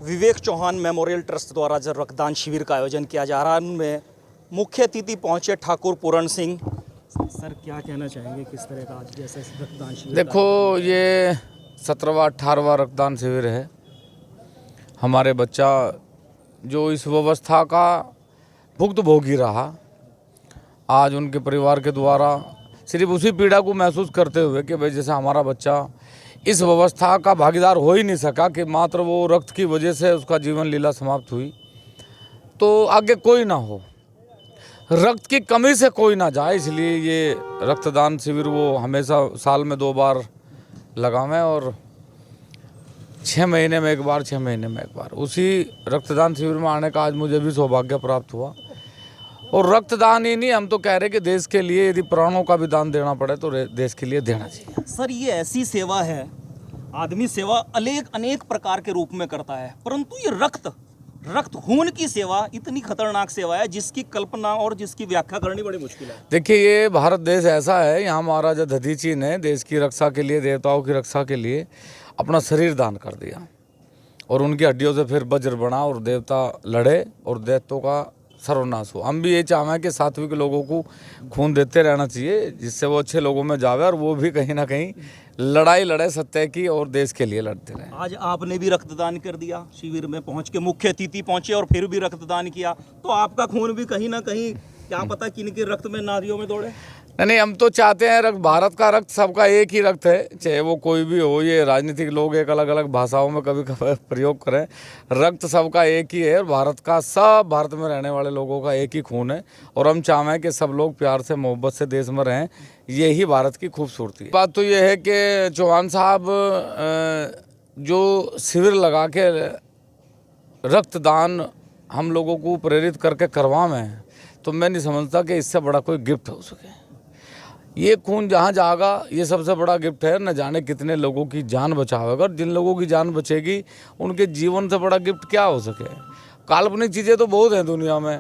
विवेक Chauhan memorial trust द्वारा जो रक्तदान शिविर का आयोजन किया जा रहा है, उनमें मुख्य अतिथि पहुंचे ठाकुर पूरण सिंह। सर, क्या कहना चाहेंगे, किस तरह का आज जैसे रक्तदान शिविर? देखो, ये 17वां 18वां रक्तदान शिविर है। हमारे बच्चा जो इस व्यवस्था का भुक्तभोगी रहा, आज उनके परिवार के द्वारा सिर्फ उसी पीड़ा को महसूस करते हुए कि भाई जैसे हमारा बच्चा इस व्यवस्था का भागीदार हो ही नहीं सका, कि मात्र वो रक्त की वजह से उसका जीवन लीला समाप्त हुई, तो आगे कोई ना हो, रक्त की कमी से कोई ना जाए, इसलिए ये रक्तदान शिविर वो हमेशा साल में 2 बार लगावें और 6 महीने में एक बार, 6 महीने में एक बार। उसी रक्तदान शिविर में आने का आज मुझे भी सौभाग्य प्राप्त हुआ। और रक्तदान ही नहीं, हम तो कह रहे कि देश के लिए यदि प्राणों का भी दान देना पड़े तो देश के लिए देना चाहिए। सर, ये ऐसी सेवा है, आदमी सेवा अनेक प्रकार के रूप में करता है, परंतु ये रक्त खून की सेवा इतनी खतरनाक सेवा है जिसकी कल्पना और जिसकी व्याख्या करनी बड़ी मुश्किल है। देखिए, ये भारत देश ऐसा है, यहाँ महाराजा दधीची ने देश की रक्षा के लिए, देवताओं की रक्षा के लिए अपना शरीर दान कर दिया और उनकी हड्डियों से फिर वज्र बना और देवता लड़े और दैत्यों का सर्वनाश हो। हम भी ये चाहें कि सात्विक लोगों को खून देते रहना चाहिए, जिससे वो अच्छे लोगों में जावे और वो भी कहीं ना कहीं लड़ाई लड़े सत्य की और देश के लिए लड़ते रहे। आज आपने भी रक्तदान कर दिया, शिविर में पहुंच के मुख्य अतिथि पहुंचे और फिर भी रक्तदान किया, तो आपका खून भी कहीं ना कहीं क्या पता किनके रक्त में, नारियों में दौड़े। नहीं, हम तो चाहते हैं भारत का रक्त सबका एक ही रक्त है, चाहे वो कोई भी हो। ये राजनीतिक लोग एक अलग अलग भाषाओं में कभी कभी प्रयोग करें, रक्त सबका एक ही है और भारत का, सब भारत में रहने वाले लोगों का एक ही खून है और हम चाहें कि सब लोग प्यार से, मोहब्बत से देश में रहें। यही भारत की खूबसूरती है। बात तो ये है कि चौहान साहब जो शिविर लगा के रक्तदान हम लोगों को प्रेरित करके करवाएं, तो मैं नहीं समझता कि इससे बड़ा कोई गिफ्ट हो सके। ये खून जहाँ जाएगा, ये सबसे बड़ा गिफ्ट है। न जाने कितने लोगों की जान बचावेगा और जिन लोगों की जान बचेगी उनके जीवन से बड़ा गिफ्ट क्या हो सके। काल्पनिक चीज़ें तो बहुत हैं दुनिया में,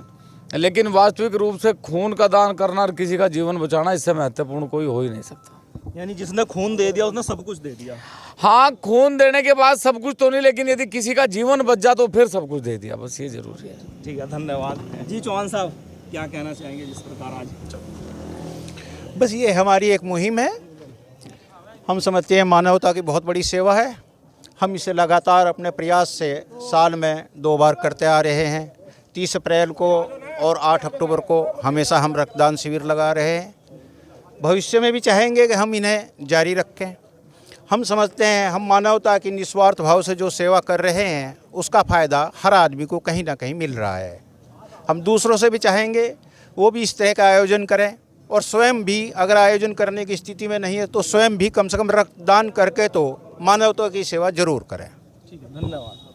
लेकिन वास्तविक रूप से खून का दान करना और किसी का जीवन बचाना, इससे महत्वपूर्ण कोई हो ही नहीं सकता। यानी जिसने खून दे दिया उसने सब कुछ दे दिया। हाँ, खून देने के बाद सब कुछ तो नहीं, लेकिन यदि किसी का जीवन बच जा तो फिर सब कुछ दे दिया, बस ये जरूरी है। ठीक है, धन्यवाद जी। चौहान साहब, क्या कहना चाहेंगे जिस प्रकार आज? बस ये हमारी एक मुहिम है। हम समझते हैं मानवता की बहुत बड़ी सेवा है। हम इसे लगातार अपने प्रयास से साल में 2 बार करते आ रहे हैं। 30 अप्रैल को और 8 अक्टूबर को हमेशा हम रक्तदान शिविर लगा रहे हैं। भविष्य में भी चाहेंगे कि हम इन्हें जारी रखें। हम समझते हैं हम मानवता की निस्वार्थ भाव से जो सेवा कर रहे हैं उसका फ़ायदा हर आदमी को कहीं ना कहीं मिल रहा है। हम दूसरों से भी चाहेंगे वो भी इस तरह का आयोजन करें और स्वयं भी, अगर आयोजन करने की स्थिति में नहीं है तो स्वयं भी कम से कम रक्तदान करके तो मानवता की सेवा जरूर करें। ठीक है, धन्यवाद।